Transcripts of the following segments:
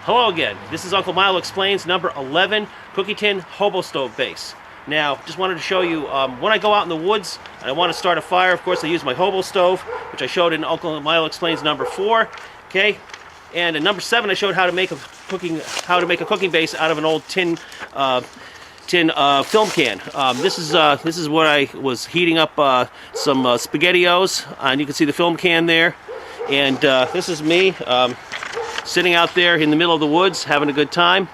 Hello again. This is Uncle Milo Explains number 11, Cookie Tin Hobo Stove Base. Now, just wanted to show you, when I go out in the woods and I want to start a fire, of course I use my hobo stove, which I showed in Uncle Milo Explains number 4, okay? And in number 7 I showed how to make a cooking base out of an old tin film can. This is what I was heating up some SpaghettiOs, and you can see the film can there. And this is me sitting out there in the middle of the woods having a good time.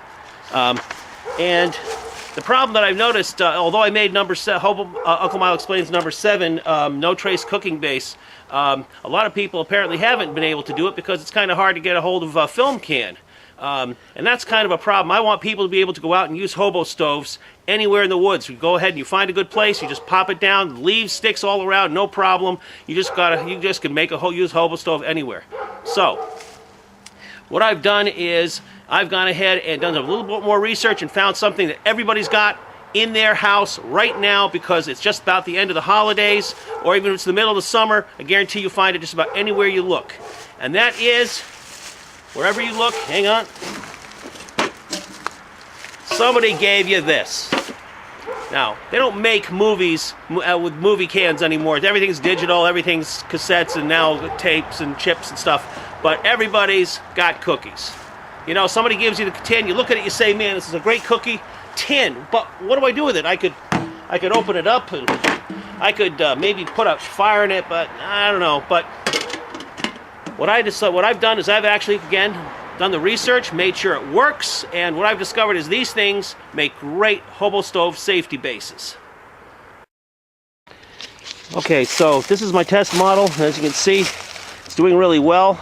And the problem that I've noticed, although I made Uncle Milo Explains number 7, no trace cooking base, a lot of people apparently haven't been able to do it because it's kind of hard to get a hold of a film can. And that's kind of a problem. I want people to be able to go out and use hobo stoves anywhere in the woods. You go ahead and you find a good place, you just pop it down, leaves, sticks all around, no problem. You just can make use hobo stove anywhere. So what I've done is I've gone ahead and done a little bit more research and found something that everybody's got in their house right now because it's just about the end of the holidays, or even if it's the middle of the summer. I guarantee you find it just about anywhere you look. And that is, wherever you look, hang on, somebody gave you this. Now, they don't make movies with movie cans anymore. Everything's digital, everything's cassettes and now tapes and chips and stuff. But everybody's got cookies. You know, somebody gives you the tin, you look at it, you say, man, this is a great cookie tin, but what do I do with it? I could open it up and I could maybe put a fire in it, but I don't know. But what I've done is I've actually, again, done the research, made sure it works, and what I've discovered is these things make great hobo stove safety bases. Okay, so this is my test model. As you can see, it's doing really well.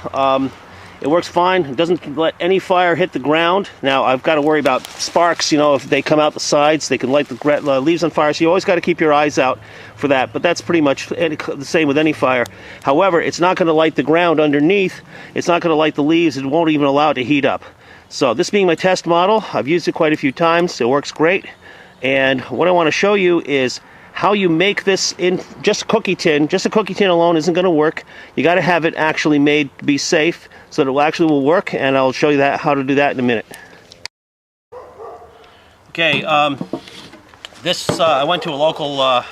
It works fine. It doesn't let any fire hit the ground. Now, I've got to worry about sparks. You know, if they come out the sides, they can light the leaves on fire. So you always got to keep your eyes out for that. But that's pretty much the same with any fire. However, it's not going to light the ground underneath. It's not going to light the leaves. It won't even allow it to heat up. So this being my test model, I've used it quite a few times. It works great. And what I want to show you is how you make this in just a cookie tin. Just a cookie tin alone isn't going to work. You got to have it actually made to be safe so that it actually will work, and I'll show you how to do that in a minute. Okay, I went to a local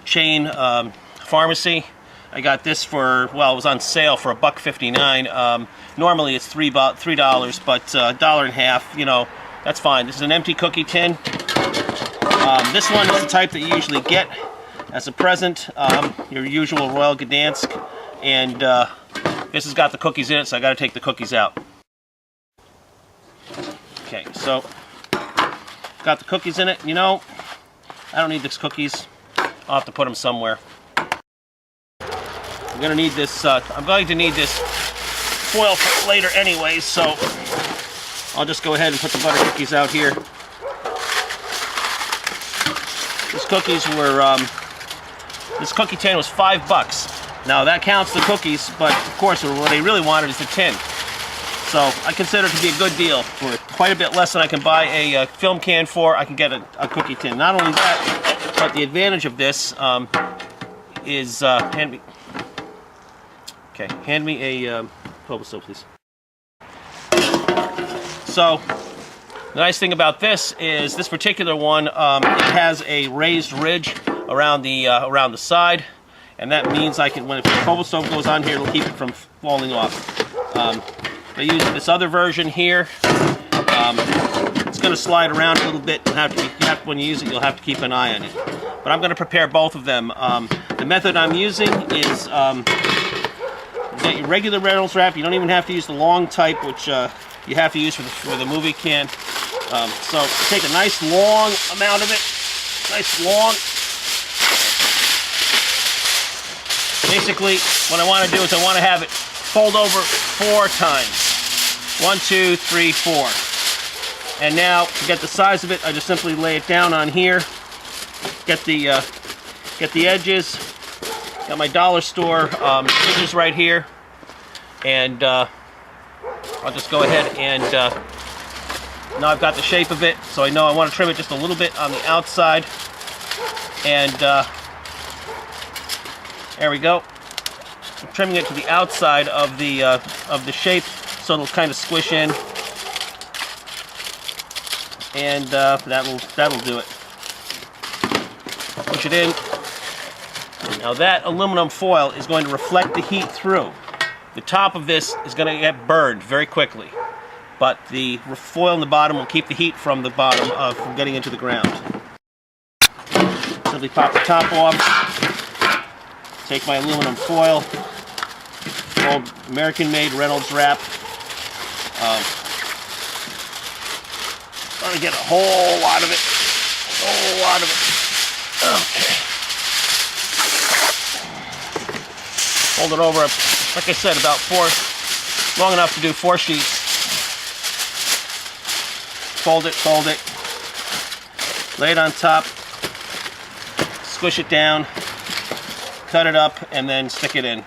chain pharmacy. I got this for, well, it was on sale for $1.59. Normally it's $3, but $1.50, you know, that's fine. This is an empty cookie tin. This one is the type that you usually get as a present, your usual Royal Gdansk, and this has got the cookies in it, so I got to take the cookies out. Okay, so got the cookies in it. You know, I don't need these cookies. I'll have to put them somewhere. I'm going to need this. I'm going to need this foil for later, anyways. So I'll just go ahead and put the butter cookies out here. These cookies were, this cookie tin was $5. Now that counts the cookies, but of course what they really wanted is the tin. So I consider it to be a good deal. For quite a bit less than I can buy a film can for, I can get a cookie tin. Not only that, but the advantage of this is, hand me a hobo stove, please. So the nice thing about this is this particular one, it has a raised ridge around the side, and that means I can, when the hobo stove goes on here, it'll keep it from falling off. If I use this other version here, it's going to slide around a little bit. When you use it, you'll have to keep an eye on it. But I'm going to prepare both of them. The method I'm using is get your regular Reynolds wrap. You don't even have to use the long type, which you have to use for the movie can. So take a nice long amount of it, nice long. Basically, what I want to do is I want to have it fold over 4 times. 1, 2, 3, 4. And now to get the size of it, I just simply lay it down on here. Get the edges. Got my dollar store scissors right here, and I'll just go ahead and now I've got the shape of it, so I know I want to trim it just a little bit on the outside, and there we go. I'm trimming it to the outside of the shape, so it'll kind of squish in. and that'll do it. Push it in. Now that aluminum foil is going to reflect the heat through. The top of this is going to get burned very quickly, but the foil in the bottom will keep the heat from the bottom from getting into the ground. Simply pop the top off. Take my aluminum foil, old American-made Reynolds wrap. I'm going to get a whole lot of it. Okay. Hold it over, like I said, about 4, long enough to do 4 sheets. Fold it. Lay it on top. Squish it down. Cut it up, and then stick it in.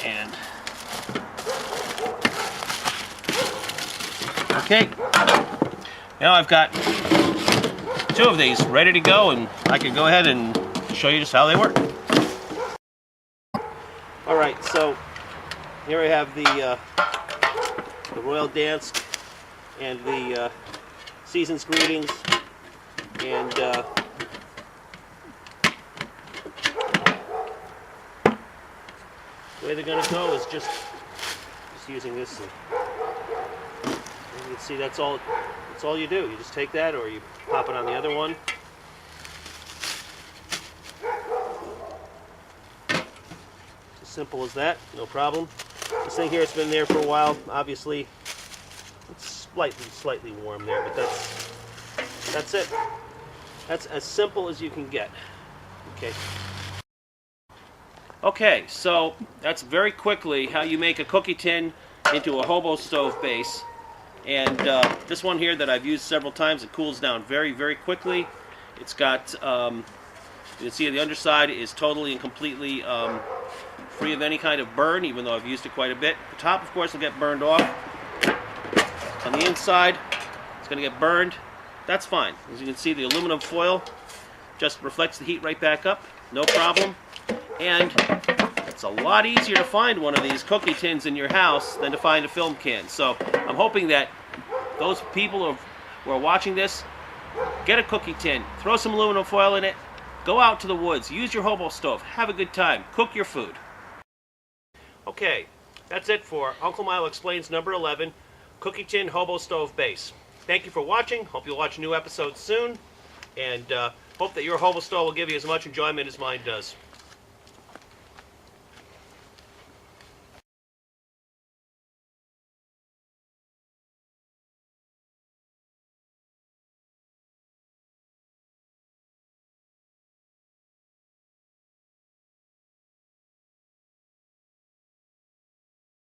And okay, now I've got 2 of these ready to go, and I can go ahead and show you just how they work. Alright, so here I have the Royal Dansk and the Season's Greetings, and the way they're going to go is just using this. And you can see that's all you do. You just take that, or you pop it on the other one. As simple as that, no problem. This thing here has been there for a while. Obviously, it's slightly warm there, but that's it. That's as simple as you can get. Okay, so that's very quickly how you make a cookie tin into a hobo stove base. And this one here that I've used several times, it cools down very, very quickly. It's got, you can see the underside is totally and completely free of any kind of burn, even though I've used it quite a bit. The top, of course, will get burned off. On the inside, it's going to get burned. That's fine. As you can see, the aluminum foil just reflects the heat right back up. No problem. And it's a lot easier to find one of these cookie tins in your house than to find a film can. So I'm hoping that those people who are watching this, get a cookie tin, throw some aluminum foil in it, go out to the woods, use your hobo stove, have a good time, cook your food. Okay, that's it for Uncle Milo Explains number 11, Cookie Tin Hobo Stove Base. Thank you for watching. Hope you'll watch new episodes soon, and hope that your hobo stove will give you as much enjoyment as mine does.